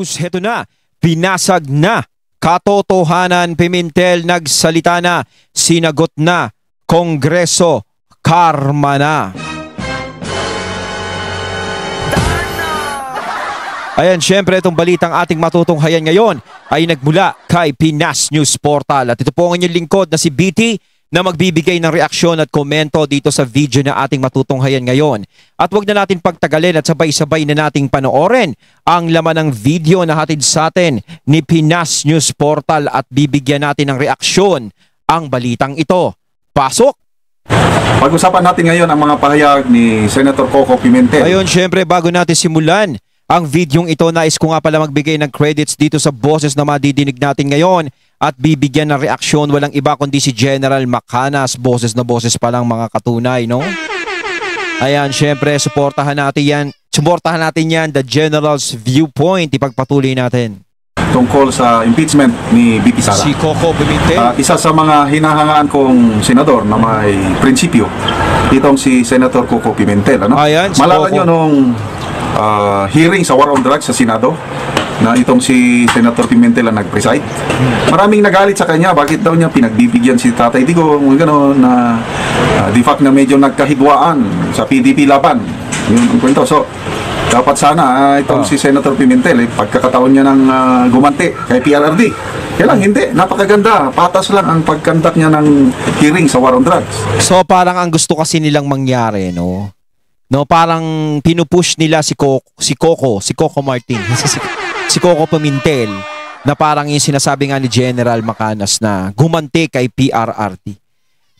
News, heto na, pinasag na, katotohanan, Pimentel, nagsalita na, sinagot na, Kongreso, karma na. Ayan, syempre itong balitang ating matutunghayan ngayon ay nagmula kay Pinas News Portal. At ito po ang inyong lingkod na si BT na magbibigay ng reaksyon at komento dito sa video na ating matutunghayan ngayon. At wag na natin pagtagalin at sabay-sabay na nating panoorin ang laman ng video na hatid sa atin ni Pinas News Portal at bibigyan natin ng reaksyon ang balitang ito. Pasok! Pag-usapan natin ngayon ang mga pahayag ni Senator Coco Pimentel. Ayun, syempre bago natin simulan ang videong ito, nais ko nga pala magbigay ng credits dito sa boses na madidinig natin ngayon at bibigyan ng reaksyon. Walang iba kundi si General Macanas. Boses na boses pa lang mga katunay, no? Ayan, syempre, suportahan natin yan. Suportahan natin yan, the General's Viewpoint. Ipagpatuloy natin. Tungkol sa impeachment ni BP Sara. Si Coco Pimentel. Isa sa mga hinahangaan kong senador na may prinsipyo, itong si Senator Coco Pimentel. Ano? Ayan, si Malala Coco. nyo nung hearing sa War on Drugs sa Senado na itong si Senator Pimentel ang nag-preside. Maraming nagalit sa kanya. Bakit daw niya pinagbibigyan si Tatay Digong, gano'n, na di fact na medyo nagkahigwaan sa PDP laban. Yun ang kwento. So, dapat sana itong si Senator Pimentel, pagkakataon niya ng gumanti kay PRRD. Kaya lang, hindi. Napakaganda. Patas lang ang pagkandak niya ng hearing sa War on Drugs. So parang ang gusto kasi nilang mangyari, no? No, parang pinupush nila si Coco Martin, si Coco Pimentel, na parang yung sinasabi nga ni General Macanas na gumanti kay PRRD.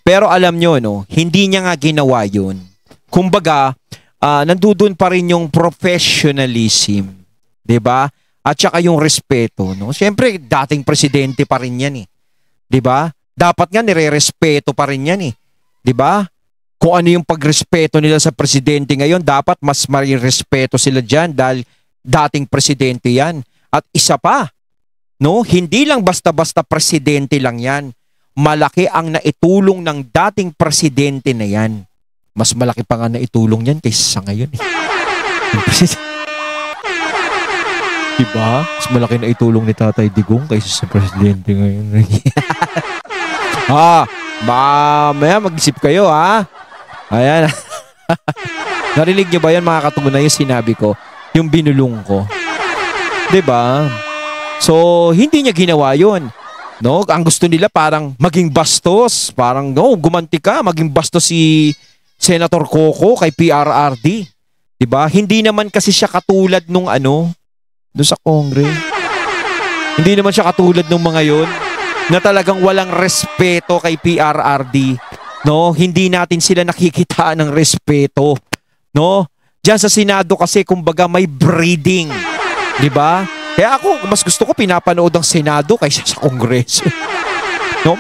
Pero alam nyo, no, hindi niya nga ginawa yun. Kumbaga, nandudun pa rin yung professionalism, 'di ba? At saka yung respeto, no? Siyempre, dating presidente pa rin yan, eh. 'Di ba? Dapat nga nire-respeto pa rin yan, eh. 'Di ba? Kung ano yung pagrespeto nila sa presidente ngayon, dapat mas marirespeto sila dyan dahil dating presidente yan. At isa pa, no, hindi lang basta-basta presidente lang yan. Malaki ang naitulong ng dating presidente na yan. Mas malaki pa nga naitulong yan kaysa sa ngayon. Diba? Mas malaki na itulong ni Tatay Digong kaysa sa presidente ngayon. Mamaya mag-isip kayo, ha? Ayan. Narinig niyo ba yan, mga katunay, yung sinabi ko? Yung binulong ko. 'Di ba? So, hindi niya ginawa yun. No? Ang gusto nila parang maging bastos. Parang, no, gumanti ka, maging bastos si Senator Coco kay PRRD. 'Di ba? Hindi naman kasi siya katulad nung doon sa Congress. Hindi naman siya katulad nung mga yon na talagang walang respeto kay PRRD. No, hindi natin sila nakikita ng respeto. No? Diyan sa Senado kasi kumbaga may breeding, 'di ba? Kaya ako mas gusto ko pinapanood ang Senado kaysa sa Kongreso. No,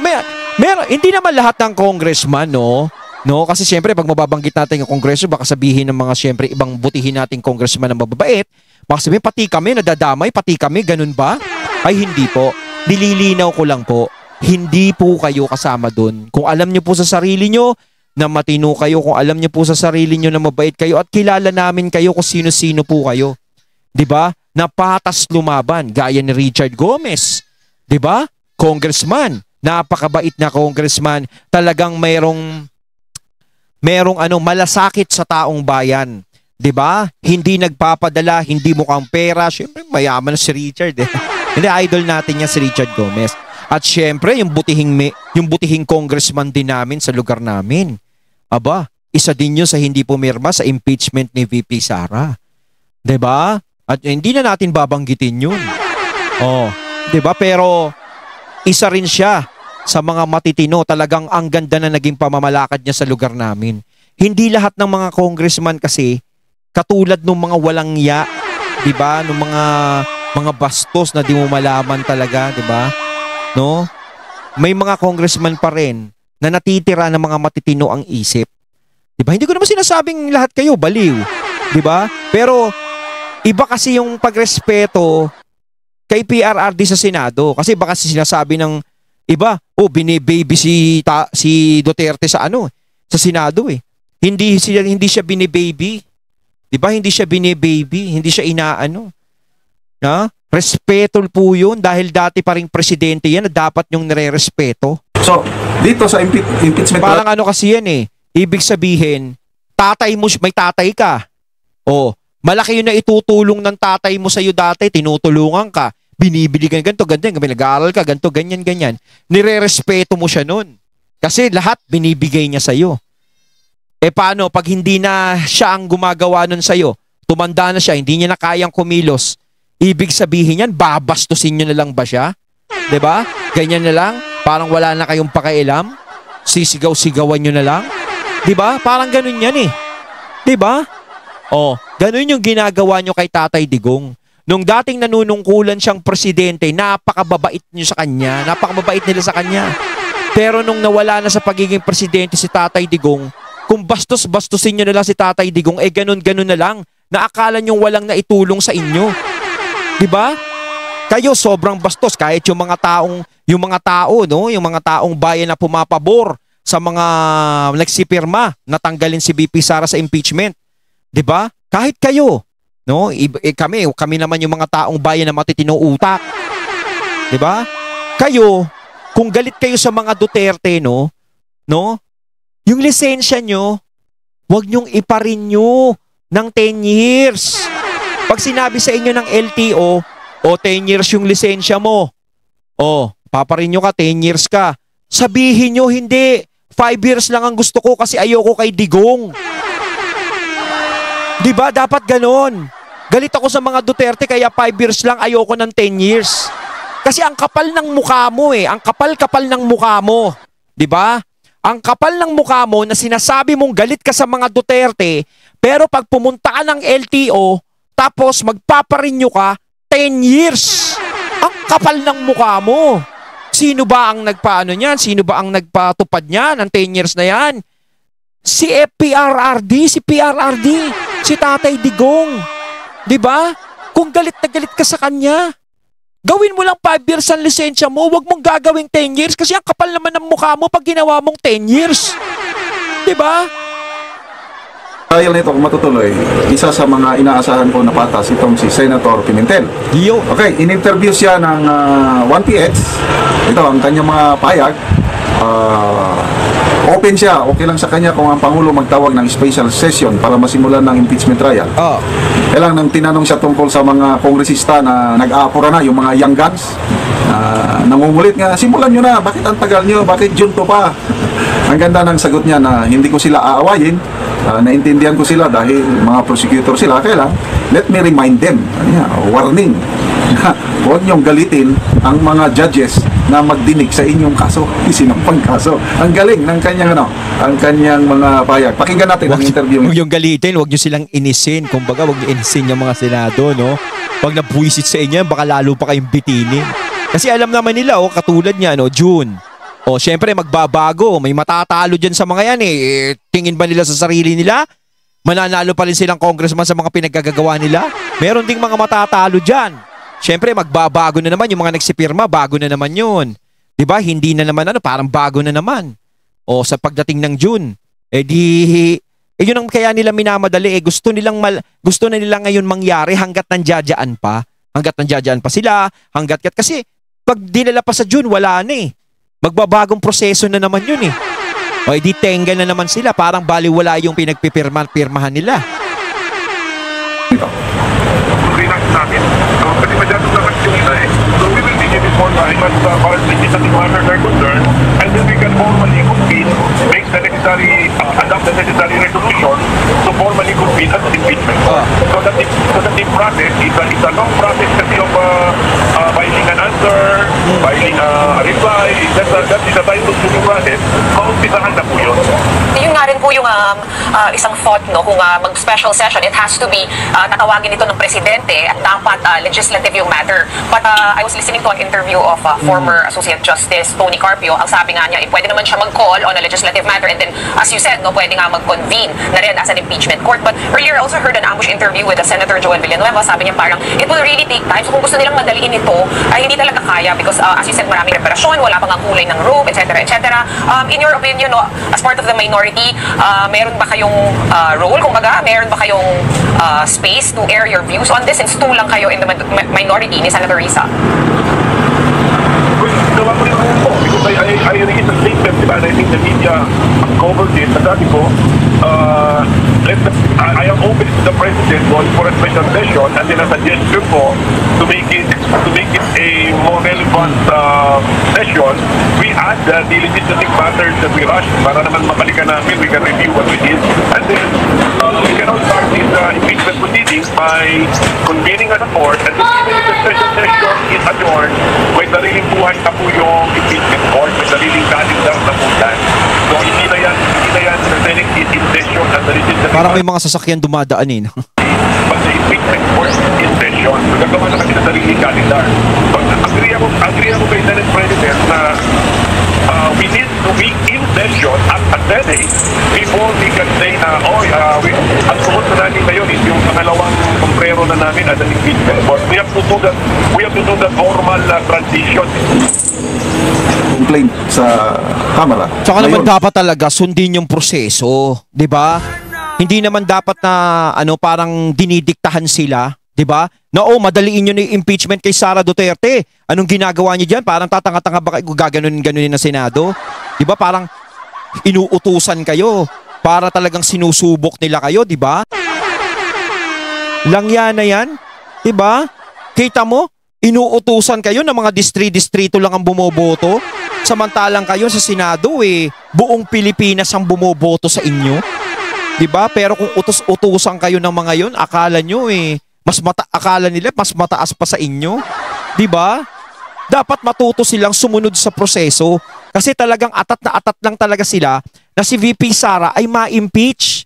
hindi naman lahat ng congressman, no? No, kasi siyempre pag mababanggit natin yung Kongreso, baka sabihin ng mga siyempre ibang butihin nating congressman na mababait, baka sabihin pati kami nadadamay, pati kami ganun ba? Ay hindi po. Nililinaw ko lang po. Hindi po kayo kasama doon. Kung alam niyo po sa sarili niyo na matino kayo, kung alam niyo po sa sarili niyo na mabait kayo at kilala namin kayo kung sino-sino po kayo. 'Di ba? Na patas lumaban gaya ni Richard Gomez. 'Di ba? Congressman, napakabait na congressman, talagang mayroong malasakit sa taong bayan. 'Di ba? Hindi nagpapadala, hindi mukhang pera. Syempre mayaman na si Richard, eh. Hindi, idol natin yan si Richard Gomez. At syempre, yung butihing congressman din namin sa lugar namin. Aba, isa din yun sa hindi pumirma sa impeachment ni VP Sara. 'Di ba? At hindi na natin babanggitin yun. Oh, 'di ba? Pero isa rin siya sa mga matitino. Talagang ang ganda na naging pamamalakad niya sa lugar namin. Hindi lahat ng mga congressman kasi katulad ng mga walang ya, 'di ba? Ng mga bastos na di mo malaman talaga, 'di ba? No? May mga congressman pa rin na natitira ng mga matitino ang isip. 'Di ba? Hindi ko naman sinasabing lahat kayo baliw, 'di ba? Pero iba kasi yung pagrespeto kay PRRD sa Senado kasi baka sinasabi ng iba, binibaby si Duterte sa sa Senado, eh. Hindi siya binibaby. 'Di ba? Hindi siya binibaby, hindi siya inaano. Ha? Respeto po yun dahil dati pa ring presidente yan na dapat yung nire-respeto. So, dito sa impeachment Parang ano kasi yan eh. Ibig sabihin, tatay mo, may tatay ka. O, malaki yun na itutulong ng tatay mo sa'yo dati, tinutulungan ka, binibili ka ganito, ganyan, nag-aaral ka, ganito, ganyan, ganyan. Nire-respeto mo siya nun. Kasi lahat binibigay niya sa'yo. Eh paano, pag hindi na siya ang gumagawa nun sa'yo, tumanda na siya, hindi niya na kayang kumilos, ibig sabihin yan, babastusin nyo na lang ba siya? 'Di ba? Ganyan na lang, parang wala na kayong pakialam, sisigaw-sigawan nyo na lang. 'Di ba? Parang ganun yan eh. 'Di ba? Oh, ganun yung ginagawa nyo kay Tatay Digong. Nung dating nanunungkulan siyang presidente, napakababait nyo sa kanya, napakababait nila sa kanya. Pero nung nawala na sa pagiging presidente si Tatay Digong, kung bastos-bastusin nyo na lang si Tatay Digong, eh ganun-ganun na lang, na akala nyo walang naitulong sa inyo. 'Di ba? Kayo sobrang bastos kahit yung mga tao, no, yung mga taong bayan na pumapabor sa mga nagsipirma na tanggalin si BP Sara sa impeachment. 'Di ba? Kahit kayo, no, kami naman yung mga taong bayan na matitinong utak. 'Di ba? Kayo, kung galit kayo sa mga Duterte, no, yung lisensya nyo, wag nyong ipa-renew ng 10 years. Pag sinabi sa inyo ng LTO, 10 years yung lisensya mo. Paparenew ka, 10 years ka. Sabihin nyo, hindi. 5 years lang ang gusto ko kasi ayoko kay Digong. Diba? Dapat ganon. Galit ako sa mga Duterte kaya 5 years lang, ayoko ng 10 years. Kasi ang kapal ng mukha mo eh. Ang kapal-kapal ng mukha mo. Diba? Ang kapal ng mukha mo na sinasabi mong galit ka sa mga Duterte, pero pag pumunta ka ng LTO, tapos magpaparenew ka, 10 years. Ang kapal ng mukha mo. Sino ba ang nagpaano niyan? Sino ba ang nagpatupad niyan ng 10 years na yan? Si PRRD, si Tatay Digong. 'Di ba? Kung galit na galit ka sa kanya, gawin mo lang 5 years ang lisensya mo, wag mong gagawing 10 years kasi ang kapal naman ng mukha mo pag ginawa mong 10 years. 'Di ba? Dahil nito, kung matutuloy, isa sa mga inaasahan ko na patas itong si Senator Pimentel. Yo. Okay, in-interview siya ng 1PX. Ito, ang kanyang mga payag. Open siya, okay lang sa kanya kung ang Pangulo magtawag ng special session para masimulan ng impeachment trial. Kailang nang tinanong siya tungkol sa mga kongresista na nag-aapura na, yung mga young guns, nangungulit nga, simulan nyo na, bakit ang tagal nyo, bakit junto pa? Ang ganda ng sagot niya na hindi ko sila aawayin, naintindihan ko sila dahil mga prosecutor sila, kaya lang, let me remind them, warning, huwag niyong galitin ang mga judges na magdinig sa inyong kaso, isinampang kaso. Ang galing ng kanyang ang kanyang mga payag. Pakinggan natin ang interview. Huwag yung galitin, huwag nyo silang inisin. Kumbaga, huwag nyo inisin yung mga senado, no? Pag nabuisit sa inyo, baka lalo pa kayong bitinin. Kasi alam naman nila, katulad niya, June. Syempre, magbabago. May matatalo dyan sa mga yan, tingin ba nila sa sarili nila? Mananalo pa rin silang congressman sa mga pinagagagawa nila? Meron ding mga matatalo dyan. Siyempre, magbabago na naman yung mga nagsipirma, bago na naman yun. 'Di ba? Hindi na naman parang bago na naman. Sa pagdating ng June, yun ang kaya nila minamadali, gusto na nila ngayon mangyari hangga't nandiyadyaan pa. Hangga't nandiyadyaan pa sila, kasi pag dinala pa sa June, wala na eh. Magbabagong proseso na naman yun eh. Di tenggal na naman sila, parang baliwala yung pinagpipirmahan nila. Natin. So, kasi masyadong lakas yung isa eh. So, we will begin this more time as far as legislative matters are concerned, and then we can formally convene, make the necessary, adopt the necessary resolution to formally convene as impeachment. So that the process is a long process kasi of filing an answer, filing a reply, that is a time-consuming process. Maumpisahan na po yun. Yun nga rin po yung isang thought, kung mag-special session, it has to be tatawagin ito ng presidente at dapat legislative yung matter. But I was listening to an interview of former Associate Justice Tony Carpio. Ang sabi nga niya, pwede naman siya mag-call on a legislative matter and then, as you said, pwede nga mag-convene na rin as an impeachment court. But earlier, I also heard an ambush interview with Senator Joel Villanueva. Sabi niya parang, it will really take time. So kung gusto nilang madaliin ito, ay hindi talaga kaya because as you said, maraming reparasyon, wala pang ang kulay ng rope, etc. etc. In your opinion, no, as part of the minority, meron ba kayong role, kumbaga, meron ba kayong space to air your views on this since two lang kayo in the minority ni Senator Risa? Gawa ko rin po because I released a statement, diba, and I think the media covered it. Sabi ko, I am open to the President for a special session and then a suggestion po to make it a more relevant session. We add the legislative matters that we rush para naman mabalikan namin, we can review what we did, and then we can all start these impeachment proceedings by convening a court, and then even if the special session is adjourned, may sariling buhay na po yung impeachment court, may sariling calendar na po yan. So hindi na yan the Senate is in session and the legislative Parang may mga sasakyan dumadaan eh. but the impeachment court is in session. Magagawa na kasi na sariling calendar. So, agree ako kay Senate President na we need to be in session at a Senate before we can say na, ang suot na natin ngayon is yung pangalawang sombrero na namin as an impeachment court. We have to do the normal transition. Complaint sa Kamara. Tsaka naman Ngayon, dapat talaga sundin yung proseso, 'di ba? Hindi naman dapat na parang dinidiktahan sila, 'di ba? Na madaliin niyo na yung impeachment kay Sara Duterte. Anong ginagawa niyo diyan? Parang tatanga-tanga ba kayo gaganunin ng Senado? 'Di ba? Parang inuutusan kayo para talagang sinusubok nila kayo, 'di ba? Lang yan, 'di ba? Kita mo? Inuutusan kayo ng mga distrito lang ang bumoboto. Samantalang kayo sa Senado buong Pilipinas ang bumoboto sa inyo. 'Di ba? Pero kung utos-utusan kayo ng mga 'yon, akala nyo akala nila mas mataas pa sa inyo. 'Di ba? Dapat matuto silang sumunod sa proseso kasi talagang atat lang talaga sila na si VP Sara ay ma-impeach.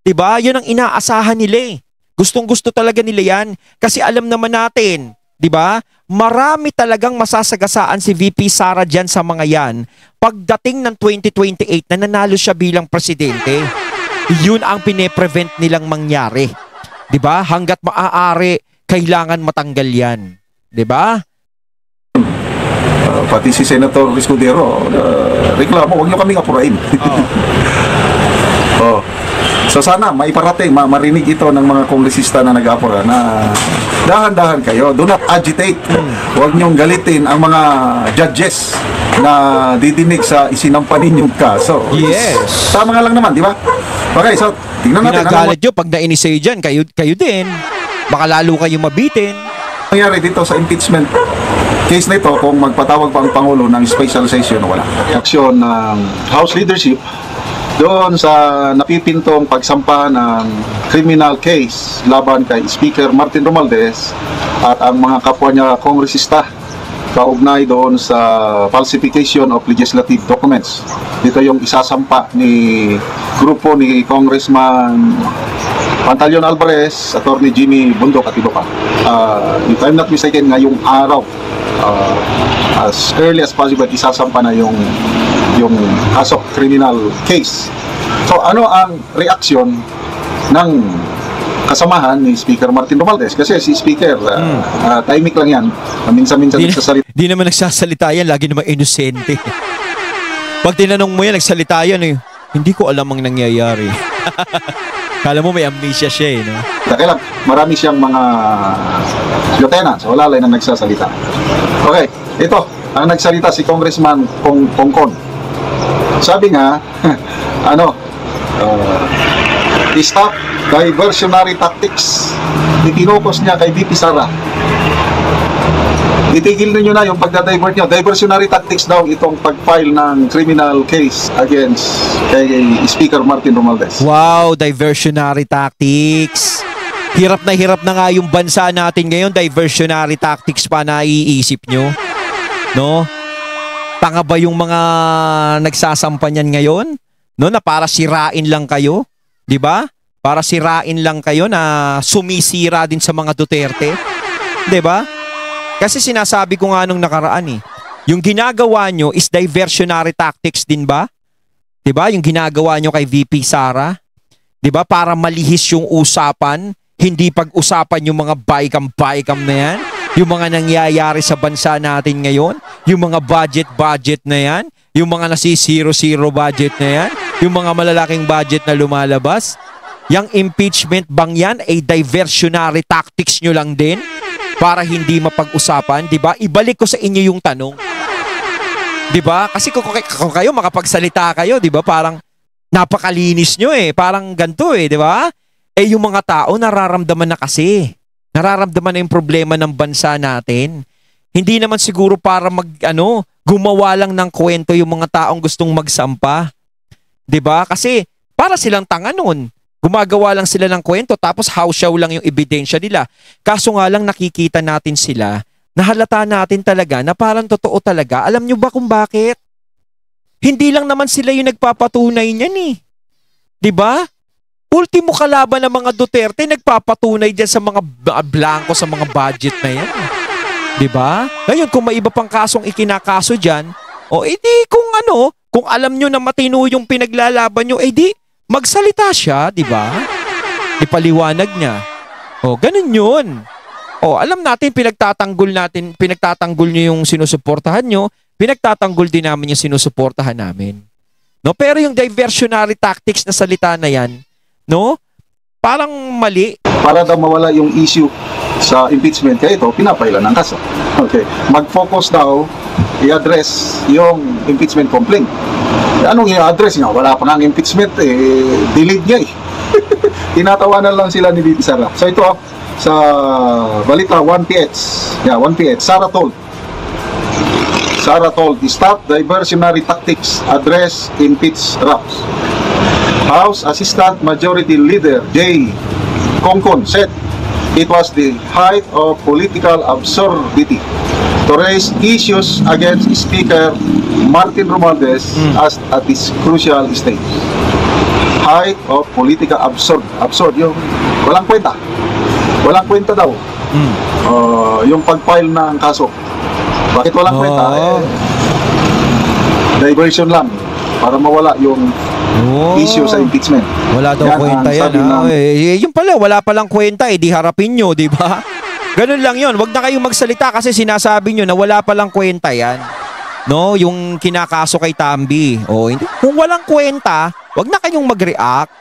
'Di ba? 'Yun ang inaasahan nila. Gustong-gusto talaga nila 'yan kasi alam naman natin, 'di ba? Marami talagang masasagasaan si VP Sara diyan sa mga 'yan pagdating ng 2028 na nanalo siya bilang presidente. Yun ang pine-prevent nilang mangyari. 'Di ba? Hangga't maaari, kailangan matanggal 'yan. 'Di ba? pati si Senator Escudero, reklamo, huwag niyo kaming apurain. Oh. So sana maiparating, marinig ito ng mga kongresista na nag-apura na dahan-dahan kayo. Do not agitate. Huwag niyong galitin ang mga judges na didinig sa isinampa ninyong kaso. Yes. Tama nga lang naman, di ba? Okay, so tingnan natin. Ginagalit nyo pag nainis sa'yo dyan, kayo din. Baka lalo kayo mabitin. Nangyari dito sa impeachment case na ito, kung magpatawag pa ang Pangulo ng special session, wala. Aksyon ng House leadership doon sa napipintong pagsampa ng criminal case laban kay Speaker Martin Romualdez at ang mga kapwa niya kongresista kaugnay doon sa falsification of legislative documents. Dito yung isasampa ni grupo ni Congressman Pantaleon Alvarez, Attorney Jimmy Bundok at iba pa. If I'm not mistaken, ngayong araw, as early as possible, isasampa na yung kaso criminal case. So ano ang reaksyon ng kasamahan ni Speaker Martin Romualdez? Kasi si Speaker, timing lang yan. Minsan-minsan nagsasalita. Di naman nagsasalita yan, lagi naman inosente. Pag tinanong mo yan, nagsalita yan hindi ko alam ang nangyayari. Kala mo may amnesia siya no? Kaya lang, marami siyang mga lieutenants, wala lang na nagsasalita. Okay, ito, ang nagsalita si Congressman Pongkon. Sabi nga, stop diversionary tactics. Itinukos niya kay VP Sara. Itigil ninyo na yung pagda-divert nyo. Diversionary tactics daw itong pag-file ng criminal case against kay Speaker Martin Romualdez. Wow, diversionary tactics. Hirap na nga yung bansa natin ngayon, diversionary tactics pa na iisip nyo. No? Tanga ba yung mga nagsasampa niyan ngayon? No, na para sirain lang kayo? 'Di ba? Para sirain lang kayo na sumisira din sa mga Duterte. 'Di ba? Kasi sinasabi ko nga nung nakaraan yung ginagawa nyo is diversionary tactics din ba? 'Di ba? Yung ginagawa nyo kay VP Sara, 'di ba? Para malihis yung usapan, hindi pag-usapan yung mga baykam na yan. Yung mga nangyayari sa bansa natin ngayon, yung mga budget na yan, yung mga nasi-zero budget na yan, yung mga malalaking budget na lumalabas, yung impeachment bang yan ay diversionary tactics nyo lang din para hindi mapag-usapan, di ba? Ibalik ko sa inyo yung tanong. Di ba? Kasi kung kayo makapagsalita kayo, di ba? Parang napakalinis nyo eh. Parang ganito eh, di ba? Eh yung mga tao nararamdaman na kasi. Nararamdaman na yung problema ng bansa natin. Hindi naman siguro para gumawa lang ng kwento yung mga taong gustong magsampa. 'Di ba? Kasi para silang tanga nun. Gumagawa lang sila ng kwento tapos house show lang yung ebidensya nila. Kaso nga lang nakikita natin sila, nahalata natin talaga na parang totoo talaga. Alam nyo ba kung bakit? Hindi lang naman sila yung nagpapatunay niyan eh. 'Di ba? Ultimo kalaban ng mga Duterte, nagpapatunay dyan sa mga blanco, sa mga budget na yan. Diba? Ngayon, kung may iba pang kasong ikinakaso dyan, edi kung alam nyo na matino yung pinaglalaban nyo, edi magsalita siya, diba? Ipaliwanag niya. Ganun yun. Alam natin, pinagtatanggol nyo yung sinusuportahan nyo, pinagtatanggol din namin yung sinusuportahan namin. No? Pero yung diversionary tactics na salita na yan, no? Parang mali. Para daw mawala yung issue sa impeachment, kaya ito, pinapailan ng kaso. Okay. Mag-focus daw, i-address yung impeachment complaint. Anong i-address niya? Wala pa ng impeachment, delete niya eh. Tinatawanan lang sila ni VP Sara. So ito, sa balita 1PH, 1PH, Sara told, stop diversionary tactics, address impeach raps. House Assistant Majority Leader Jay Kongkon said it was the height of political absurdity to raise issues against Speaker Martin Romualdez at this crucial stage. Height of political absurd yung walang kwenta daw. Yung pag-file ng kaso. Bakit walang kwenta? Diversion lang para mawala yung issue sa impeachment. Wala daw kwenta yan. Yung pala, wala palang kwenta di harapin nyo, di ba? Ganun lang yun. Wag na kayong magsalita kasi sinasabi nyo na wala palang kwenta yan. No, yung kinakaso kay Tambi. Kung walang kwenta, wag na kayong mag-react.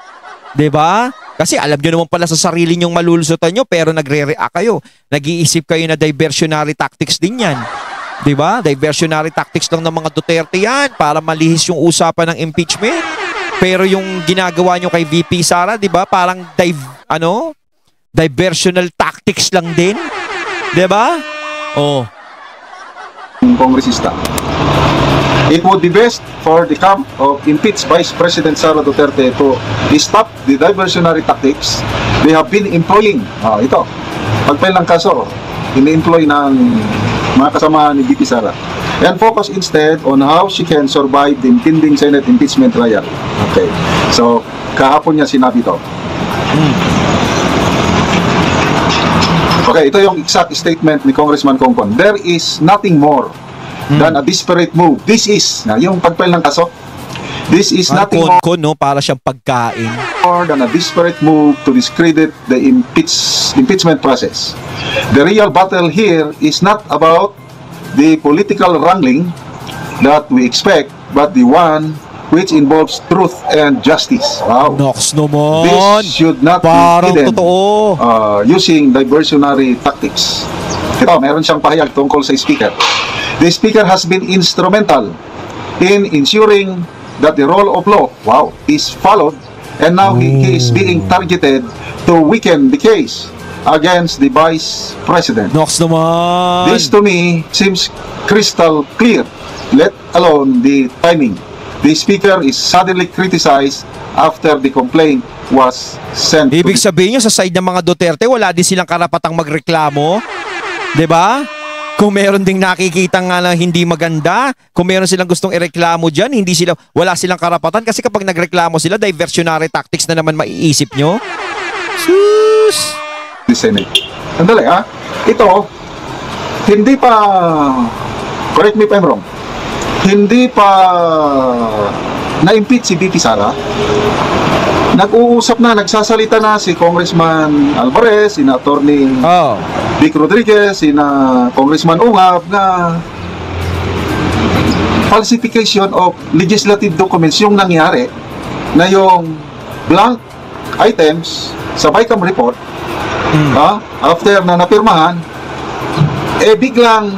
Di ba? Kasi alam nyo naman pala sa sarili nyong malulusutan nyo pero nagre-react kayo. Nag-iisip kayo na diversionary tactics din yan. Diba? Diversionary tactics lang ng mga Duterte yan para malihis yung usapan ng impeachment. Pero yung ginagawa nyo kay VP Sara, diba? Parang diversional tactics lang din. Diba? Kongresista. It would be best for the camp of impeached Vice President Sara Duterte to stop the diversionary tactics they have been employing. Ito, pagpail ng kaso, ini-employ ng mga kasama ni VP Sara, and focus instead on how she can survive the impending Senate impeachment trial. Okay. So, kahapon niya sinabi to. Okay, ito yung exact statement ni Congressman Kongkon. There is nothing more than a desperate move. This is, yung pagpail ng kaso, this is nothing more para siyang pagkain. More than a desperate move to discredit the impeachment process. The real battle here is not about the political wrangling that we expect, but the one which involves truth and justice. Wow. Nox naman. This should not parang be hidden using diversionary tactics. Ito, meron siyang pahayag tungkol sa speaker. The speaker has been instrumental in ensuring that the rule of law, is followed, and now he is being targeted to weaken the case against the Vice President. Nox naman. This to me seems crystal clear, let alone the timing. The speaker is suddenly criticized after the complaint was sent. Ibig sabihin nyo, sa side ng mga Duterte, wala din silang karapatang magreklamo. 'Di ba? Kung meron ding nakikita nga na hindi maganda, kung meron silang gustong ireklamo dyan, wala silang karapatan kasi kapag nagreklamo sila, diversionary tactics na naman maiisip nyo. Sus! The Senate. Sandali ito, hindi pa, correct me if I'm wrong, hindi pa na-impeach si VP Sara, nag-uusap na, nagsasalita na si Congressman Alvarez, si Attorney Oh. Vic Rodriguez, si Congressman Ungab na falsification of legislative documents yung nangyari na yung blank items sa BICAM report after na napirmahan biglang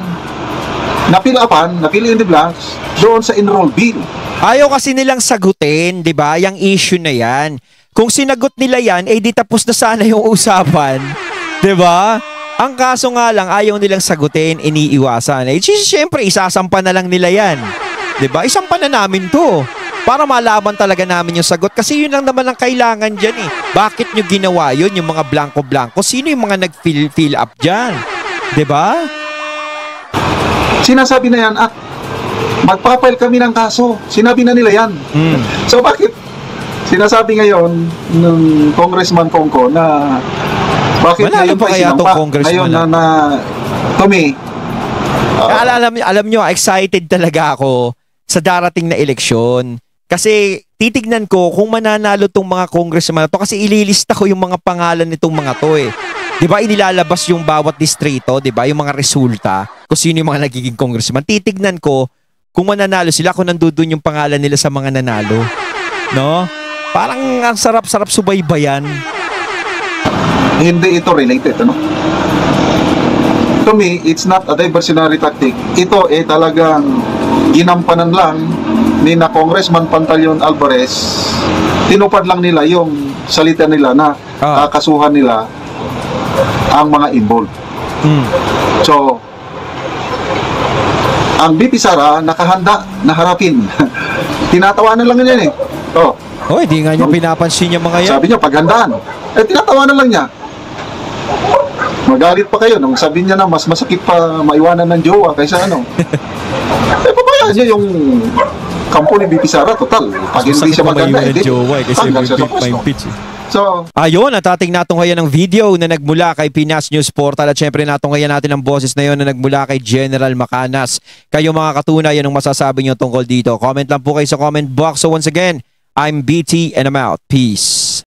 na-fill in the blanks doon sa enroll bill. Ayaw kasi nilang sagutin, di ba? Yung issue na yan. Kung sinagot nila yan, di tapos na sana yung usapan. Di ba? Ang kaso nga lang, ayaw nilang sagutin, iniiwasan. Siyempre, isasampa na lang nila yan. Di ba? Isampa na namin to. Para malaman talaga namin yung sagot. Kasi yun lang naman ang kailangan dyan eh. Bakit nyo ginawa yun, yung mga blanco-blanco? Sino yung mga nag-fill up dyan? Di ba? Sinasabi na yan, magpapile kami ng kaso. Sinabi na nila yan. So bakit sinasabi ngayon ng Congressman Kongko na bakit Manalo ngayon pa kaya itong congressman ngayon na to me alam nyo, excited talaga ako sa darating na eleksyon. Kasi titignan ko kung mananalo tong mga congressman na to kasi ililista ko yung mga pangalan nitong mga to eh. 'Di ba inilalabas yung bawat distrito, 'di ba? Yung mga resulta, kung sino yung mga nagiging congressman. Titignan ko kung mananalo sila, kung nandudun yung pangalan nila sa mga nanalo. No? Parang ang sarap-sarap subaybayan. hindi ito related, ano? To me, it's not a diversionary tactic. Ito talagang ginampanan lang ni na Congressman Pantaleon Alvarez. Tinupad lang nila yung salita nila na kakasuhan nila ang mga involved. So, ang BP Sara nakahanda na harapin. Tinatawanan lang niya eh. Hoy, di nga nyo pinapansin yung mga yan. Sabi niya, paghandaan. Tinatawanan lang niya. Magalit pa kayo nung sabi niya na mas masakit pa maiwanan ng jowa kaysa ano. Pabayaan niya yung kampo ni BP Sara, total. Pag hindi siya maganda, tanggal siya sa pwesto. So, ayun, at ating natunghayan ng video na nagmula kay Pinas News Portal at syempre natunghayan natin ang boses na yun na nagmula kay General Macanas. Kayo mga katunay, anong masasabi nyo tungkol dito? Comment lang po kayo sa comment box. So once again, I'm BT and I'm out. Peace.